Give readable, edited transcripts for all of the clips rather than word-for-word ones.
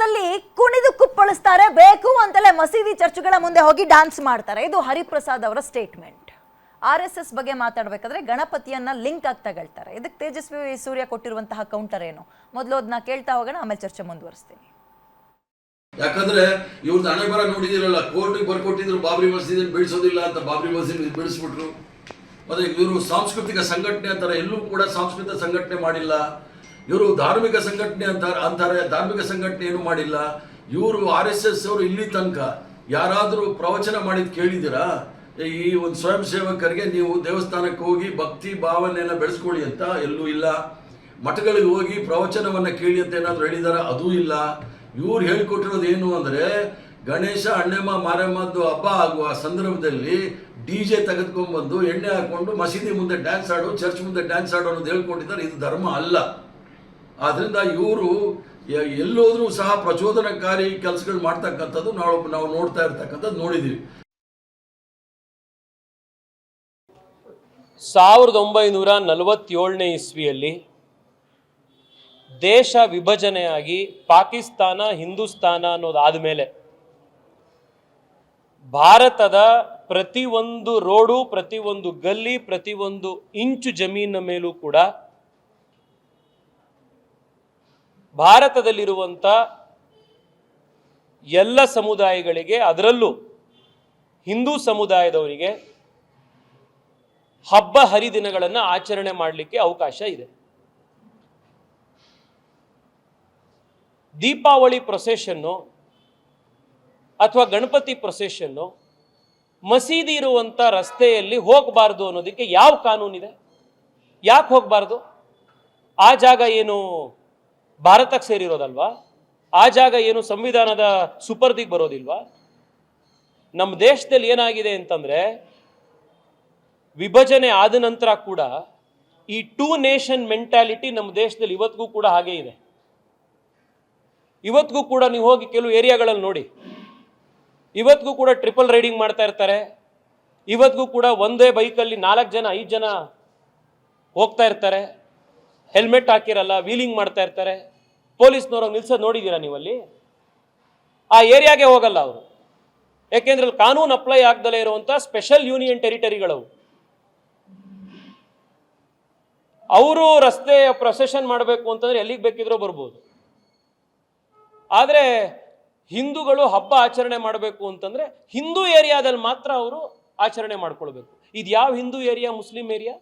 ನಲ್ಲಿ ಕುಣಿದು ಕುಪ್ಪಳಿಸ್ತಾರೆ, ಬೇಕು ಅಂತಲೇ ಮಸೀದಿ ಚರ್ಚ್ಗಳ ಮುಂದೆ ಹೋಗಿ ಡ್ಯಾನ್ಸ್ ಮಾಡ್ತಾರೆ. ಇದು ಹರಿಪ್ರಸಾದ್ ಅವರ ಸ್ಟೇಟ್ಮೆಂಟ್. RSS ಬಗ್ಗೆ ಮಾತಾಡಬೇಕಾದ್ರೆ ಗಣಪತಿಯನ್ನ ಲಿಂಕ್ ಆಗಿ ತಗೊಳ್ತಾರೆ. ಇದಕ್ಕೆ ತೇಜಸ್ವಿ ಸೂರ್ಯ ಕೊಟ್ಟಿರುವಂತಹ ಕೌಂಟರ್ ಏನು? ಮೊದಲು ಅದನ್ನ ಕೇಳ್ತಾ ಹೋಗೋಣ, ಆಮೇಲೆ ಚರ್ಚೆ ಮುಂದುವರಿಸ್ತೀನಿ. ಯಾಕಂದ್ರೆ ಇವ್ರದ್ದು ಹಣೆ ಬರ ನೋಡಿದಿರಲ್ಲ, ಕೋರ್ಟಿಗೆ ಬರ್ಕೊಟ್ಟಿದ್ರು ಬಾಬ್ರಿ ಮಸೀದಿ ಬೆಳೆಸೋದಿಲ್ಲ ಅಂತ, ಬಾಬ್ರಿ ಮಸೀದಿ ಬೆಳೆಸ್ಬಿಟ್ರು. ಮತ್ತೆ ಇವರು ಸಾಂಸ್ಕೃತಿಕ ಸಂಘಟನೆ ಅಂತಾರೆ, ಎಲ್ಲೂ ಕೂಡ ಸಾಂಸ್ಕೃತಿಕ ಸಂಘಟನೆ ಮಾಡಿಲ್ಲ. ಇವರು ಧಾರ್ಮಿಕ ಸಂಘಟನೆ ಅಂತಾರೆ, ಧಾರ್ಮಿಕ ಸಂಘಟನೆ ಏನು ಮಾಡಿಲ್ಲ. ಇವರು RSS ಅವರು ಇಲ್ಲಿ ತನಕ ಯಾರಾದರೂ ಪ್ರವಚನ ಮಾಡಿದ್ ಕೇಳಿದ್ದೀರಾ? ಈ ಒಂದು ಸ್ವಯಂ ಸೇವಕರಿಗೆ ನೀವು ದೇವಸ್ಥಾನಕ್ಕೆ ಹೋಗಿ ಭಕ್ತಿ ಭಾವನೆಯನ್ನು ಬೆಳೆಸ್ಕೊಳ್ಳಿ ಅಂತ ಎಲ್ಲೂ ಇಲ್ಲ. ಮಠಗಳಿಗೆ ಹೋಗಿ ಪ್ರವಚನವನ್ನು ಕೇಳಿ ಅಂತ ಏನಾದರೂ ಹೇಳಿದಾರ? ಅದೂ ಇಲ್ಲ. ಇವ್ರು ಹೇಳಿಕೊಟ್ಟಿರೋದು ಏನು ಅಂದರೆ, ಗಣೇಶ ಅಣ್ಣಮ್ಮ ಮಾರಮ್ಮದ್ದು ಹಬ್ಬ ಆಗುವ ಸಂದರ್ಭದಲ್ಲಿ DJ ತೆಗೆದುಕೊಂಡ್ಬಂದು ಎಣ್ಣೆ ಹಾಕೊಂಡು ಮಸೀದಿ ಮುಂದೆ ಡ್ಯಾನ್ಸ್ ಆಡು, ಚರ್ಚ್ ಮುಂದೆ ಡ್ಯಾನ್ಸ್ ಆಡು ಅನ್ನೋದು ಹೇಳ್ಕೊಂಡಿದ್ದಾರೆ. ಇದು ಧರ್ಮ ಅಲ್ಲ. ಆದ್ರಿಂದ ಇವರು ಎಲ್ಲೋದ್ರೂ ಸಹ ಪ್ರಚೋದನಕಾರಿ ಕೆಲಸಗಳು ಮಾಡ್ತಕ್ಕಂಥದ್ದು ನಾವು ನೋಡ್ತಾ ಇರ್ತಕ್ಕಂಥದ್ದು ನೋಡಿದ್ದೀವಿ. 1947ನೇ ಇಸ್ವಿಯಲ್ಲಿ ದೇಶ ವಿಭಜನೆಯಾಗಿ ಪಾಕಿಸ್ತಾನ ಹಿಂದೂಸ್ತಾನ ಅನ್ನೋದಾದ ಮೇಲೆ ಭಾರತದ ಪ್ರತಿಯೊಂದು ರೋಡು, ಪ್ರತಿಯೊಂದು ಗಲ್ಲಿ, ಪ್ರತಿಯೊಂದು ಇಂಚು ಜಮೀನಿನ ಮೇಲೂ ಕೂಡ ಭಾರತದಲ್ಲಿರುವಂಥ ಎಲ್ಲ ಸಮುದಾಯಗಳಿಗೆ, ಅದರಲ್ಲೂ ಹಿಂದೂ ಸಮುದಾಯದವರಿಗೆ ಹಬ್ಬ ಹರಿದಿನಗಳನ್ನು ಆಚರಣೆ ಮಾಡಲಿಕ್ಕೆ ಅವಕಾಶ ಇದೆ. ದೀಪಾವಳಿ ಪ್ರೊಸೆಷನ್ನು ಅಥವಾ ಗಣಪತಿ ಪ್ರೊಸೆಷನ್ನು ಮಸೀದಿ ಇರುವಂಥ ರಸ್ತೆಯಲ್ಲಿ ಹೋಗಬಾರ್ದು ಅನ್ನೋದಕ್ಕೆ ಯಾವ ಕಾನೂನಿದೆ? ಯಾಕೆ ಹೋಗಬಾರ್ದು? ಆ ಜಾಗ ಏನು ಭಾರತಕ್ಕೆ ಸೇರಿರೋದಲ್ವಾ? ಆ ಜಾಗ ಏನು ಸಂವಿಧಾನದ ಸುಪರ್ದಿಗೆ ಬರೋದಿಲ್ವಾ? ನಮ್ಮ ದೇಶದಲ್ಲಿ ಏನಾಗಿದೆ ಅಂತಂದ್ರೆ, ವಿಭಜನೆ ಆದ ನಂತರ ಕೂಡ ಈ 2 ನೇಷನ್ ಮೆಂಟಾಲಿಟಿ ನಮ್ಮ ದೇಶದಲ್ಲಿ ಇವತ್ತಿಗೂ ಕೂಡ ಹಾಗೆ ಇದೆ. ಇವತ್ತಿಗೂ ಕೂಡ ನೀವು ಹೋಗಿ ಕೆಲವು ಏರಿಯಾಗಳಲ್ಲಿ ನೋಡಿ, ಇವತ್ತಿಗೂ ಕೂಡ ಟ್ರಿಪಲ್ ರೈಡಿಂಗ್ ಮಾಡ್ತಾ ಇರ್ತಾರೆ. ಇವತ್ತಿಗೂ ಕೂಡ ಒಂದೇ ಬೈಕಲ್ಲಿ 4 ಜನ 5 ಜನ ಹೋಗ್ತಾ ಇರ್ತಾರೆ. ಹೆಲ್ಮೆಟ್ ಹಾಕಿರಲ್ಲ, ವೀಲಿಂಗ್ ಮಾಡ್ತಾ ಇರ್ತಾರೆ. ಪೊಲೀಸ್ನವ್ರಿಗೆ ನಿಲ್ಸೋದು ನೋಡಿದ್ದೀರಾ ನೀವಲ್ಲಿ? ಆ ಏರಿಯಾಗೆ ಹೋಗಲ್ಲ ಅವರು, ಯಾಕೆಂದ್ರೆ ಅಲ್ಲಿ ಕಾನೂನು ಅಪ್ಲೈ ಆಗ್ದಲೇ ಇರುವಂಥ ಸ್ಪೆಷಲ್ ಯೂನಿಯನ್ ಟೆರಿಟರಿಗಳವು. ಅವರು ರಸ್ತೆ ಪ್ರೊಸೆಷನ್ ಮಾಡಬೇಕು ಅಂತಂದ್ರೆ ಎಲ್ಲಿಗೆ ಬೇಕಿದ್ರೂ ಬರ್ಬೋದು. ಆದರೆ ಹಿಂದೂಗಳು ಹಬ್ಬ ಆಚರಣೆ ಮಾಡಬೇಕು ಅಂತಂದ್ರೆ ಹಿಂದೂ ಏರಿಯಾದಲ್ಲಿ ಮಾತ್ರ ಅವರು ಆಚರಣೆ ಮಾಡ್ಕೊಳ್ಬೇಕು. ಇದು ಯಾವ ಹಿಂದೂ ಏರಿಯಾ, ಮುಸ್ಲಿಂ ಏರಿಯಾ?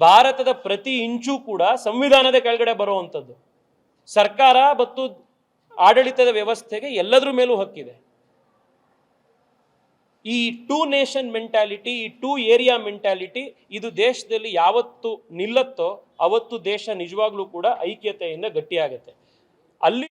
ಭಾರತದ ಪ್ರತಿ ಇಂಚು ಕೂಡ ಸಂವಿಧಾನದ ಕೆಳಗಡೆ ಬರುವಂಥದ್ದು. ಸರ್ಕಾರ ಮತ್ತು ಆಡಳಿತದ ವ್ಯವಸ್ಥೆಗೆ ಎಲ್ಲದರ ಮೇಲೂ ಹಕ್ಕಿದೆ. ಈ 2 ನೇಷನ್ ಮೆಂಟಾಲಿಟಿ, ಈ 2 ಏರಿಯಾ ಮೆಂಟಾಲಿಟಿ ಇದು ದೇಶದಲ್ಲಿ ಯಾವತ್ತು ನಿಲ್ಲತ್ತೋ ಅವತ್ತು ದೇಶ ನಿಜವಾಗ್ಲೂ ಕೂಡ ಐಕ್ಯತೆಯಿಂದ ಗಟ್ಟಿಯಾಗುತ್ತೆ. ಅಲ್ಲಿ